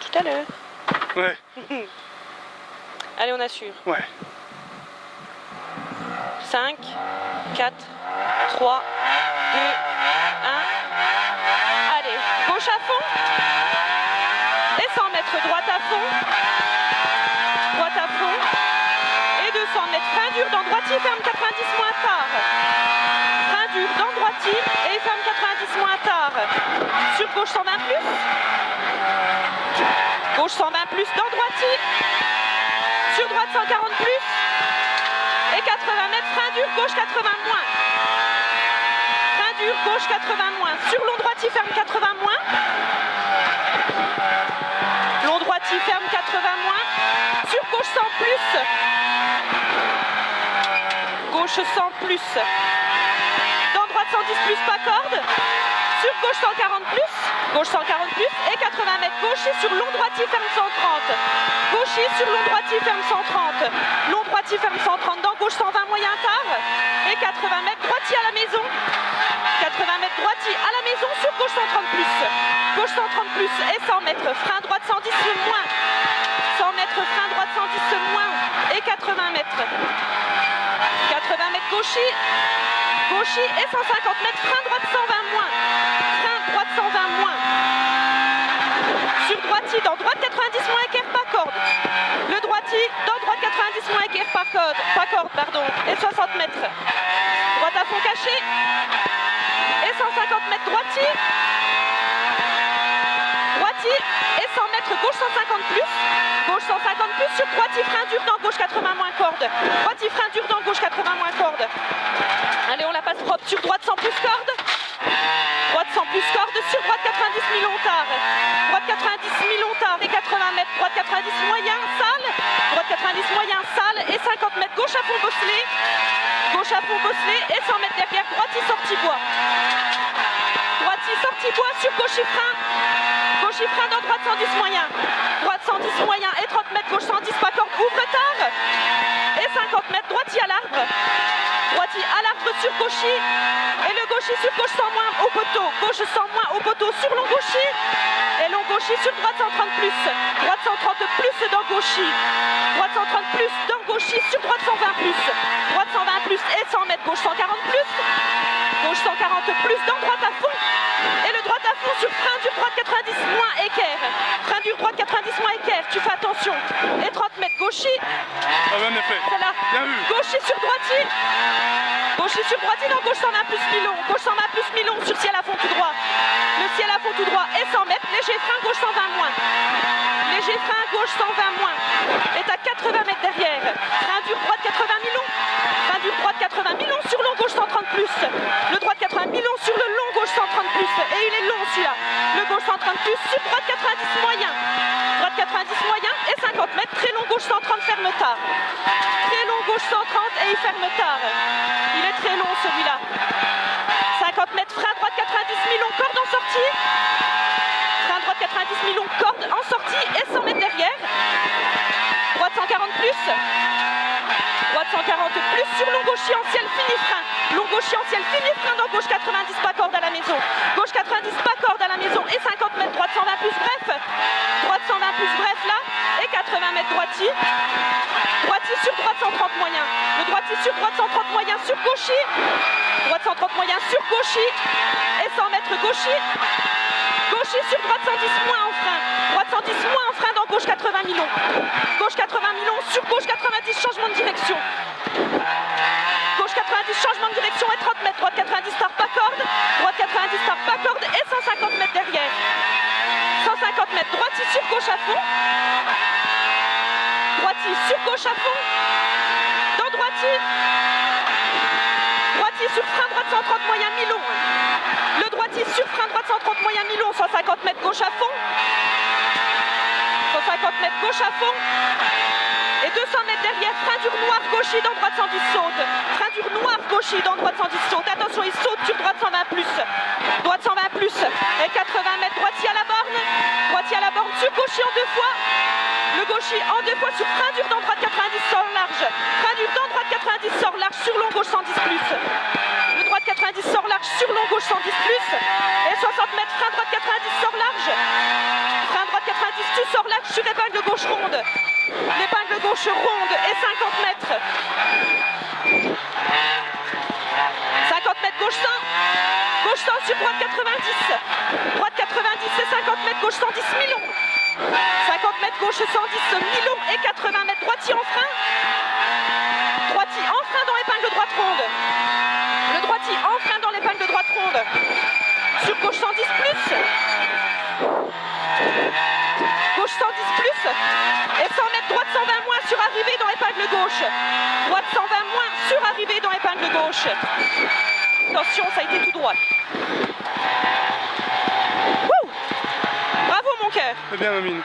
tout à l'heure. Ouais. Allez, on assure. Ouais. 5, 4, 3, 2, 1. Allez, gauche à fond. Et 100 mètres, droite à fond. Droite à fond. Et 200 mètres, frein dur dans droitier, ferme 90 moins tard. Frein dur dans droitier et ferme 90 moins tard. Sur gauche 120 plus. Gauche 120 plus dans droitier. Sur droite 140 plus. Et 80 mètres, frein dur, gauche 80 moins. Frein dur, gauche 80 moins. Sur long droitier, ferme 80 moins. Long droitier, ferme 80 moins. Sur gauche 100 plus. Gauche 100 plus. Dans droite 110 plus, pas corde. Sur gauche 140 plus. Gauche 140 plus. Et 80 mètres, gaucher sur long droitier, ferme 130. Gaucher sur long droitier, ferme 130. Long droitier, ferme 130. Dans gauche 120 moyen tard. Et 80 mètres, droitier à la maison. 80 mètres, droitier à la maison. Sur gauche 130 plus. Gauche 130 plus. Et 100 mètres, frein droite 110 moins. 100 mètres, frein droite 110 moins. Et 80 mètres. 80 mètres, gaucher. Gaucher et 150 mètres, frein droite 120 moins. Frein droite 120 moins. Sur droitier, dans droite 90 moins équerre, pas corde. Le droitier, dans droite 90 moins équerre, pas corde, pardon. Et 60 mètres. Droite à fond caché. Et 150 mètres, droitier. Droitier et 100 mètres, gauche 150 plus. Gauche 150 plus, sur droitier, frein dur dans gauche 80 moins corde. Droitier, frein dur dans gauche 80 moins corde. Allez, on la passe propre. Sur droite 100 plus corde. Droite 100 plus corde. Sur droite 90 000 tard. Droite 90 000 tard et 80 mètres. Droite 90 moyen, sale. Droite 90 moyen, sale. Et 50 mètres. Gauche à fond bosselé. Gauche à fond bosselé. Et 100 mètres derrière. Droitier sortie bois. Droitier sortie bois. Sur gauche frein. Gauche frein dans droite 110 moyen. Droite 110 moyen. Et 30 mètres. Gauche 110 pas corde. Ouvre tard. Et 50 mètres. Droitier à l'arbre. Droitier à l'arbre sur gaucher. Et le gaucher sur gauche 100 moins au poteau. Gauche 100 moins au poteau sur long gaucher. Et long gaucher sur droite 130 plus. Droite 130 plus dans gaucher. Droite 130 plus dans gaucher sur droite 120 plus. Droite 120 plus et 100 mètres. Gauche 140 plus. Gauche 140 plus dans droite à fond. Et le droite à fond sur frein dur droite 90 moins équerre. Frein dur droite 90 moins équerre. Tu fais attention. Et 30 mètres gaucher. Ah ben, en effet. Voilà. Bien vu. Gaucher sur droitier. Gaucher sur droitier dans gauche 120 plus mi-long. Gauche 120 plus mi-long sur ciel à fond tout droit. Le ciel à fond tout droit et 100 mètres. Léger frein gauche 120 moins. Léger frein gauche 120 moins. Et t'as 80 mètres derrière. Frein dur droite 80 mi-long. Frein dur droite 80 mi-long sur long gauche 130 plus. Le droite 80 mi-long sur le long gauche 130 plus. Et il est long celui-là. Le gauche 130 plus sur droite 90 moyen. Droite 90 moyen et 50 mètres. Très long gauche 130 ferme tard. Très long gauche 130 et il ferme tard. Il est très long celui-là. 50 mètres, frein droite 90 mi-long, corde en sortie. Frein droite 90 mi-long, corde en sortie et 100 mètres derrière. Droite 140 plus. Droite 140 plus sur long gaucher en ciel, fini frein. Long gaucher en ciel, fini frein dans gauche 90, pas corde à la maison. Gauche 90, pas corde à la maison et 50 mètres, droite 120 plus, bref. Droite 120 plus, bref là. Et 80 mètres droitier. Droitier sur droite 130 moyen. Le droitier sur droite 130 moyen sur gaucher. Droite 130 moyen sur gaucher. Et 100 mètres gaucher. Gaucher sur droite 110 moins en frein. Droite 110 moins en frein dans gauche 80 mi-long. Gauche 80 mi-long sur gauche 90, changement de direction. Gauche 90, changement de direction et 30 mètres. Droite 90, tard pas corde. Droite 90, tard pas corde et 150 mètres derrière. 150 mètres. Droitier sur gauche à fond. Droitier sur gauche à fond. Dans droitier. Droitier sur frein droite 130 moyen mi-long. Le droitier sur frein droite 130 moyen mi-long. 150 mètres gauche à fond. 150 mètres gauche à fond. Et 200 mètres derrière, frein dur noir gaucher dans droite 110 saute. Frein dur noir gaucher dans droite 110 saute. Attention, il saute sur droite 120 plus. Droite 120 plus. Et 80 mètres, droitier à la borne. Droitier à la borne sur gaucher en deux fois. Le gaucher en deux fois sur frein dur dans droite 90 sort large. Frein dur dans droite 90 sort large sur long gauche 110 plus. Le droite 90 sort large sur long gauche 110 plus. Et 60 mètres, frein droite 90 sort large. Frein droite 90 tu sors l'axe sur épingle gauche ronde. L'épingle gauche ronde et 50 mètres. 50 mètres gauche 100. Gauche 100 sur droite 90. Droite 90 et 50 mètres gauche 110 mi-long. 50 mètres gauche 110 mi-long et 80 mètres droitier en frein. Droitier en frein dans l'épingle droite ronde. Le droitier en frein dans l'épingle droite ronde. Sur gauche 110 plus. Gauche 110 plus. Et 100 mètres droite 120 moins sur arrivée dans l'épingle gauche. Droite 120 moins sur arrivée dans l'épingle gauche. Attention, ça a été tout droit. Wouh! Bravo mon cœur. C'est bien, Mamine.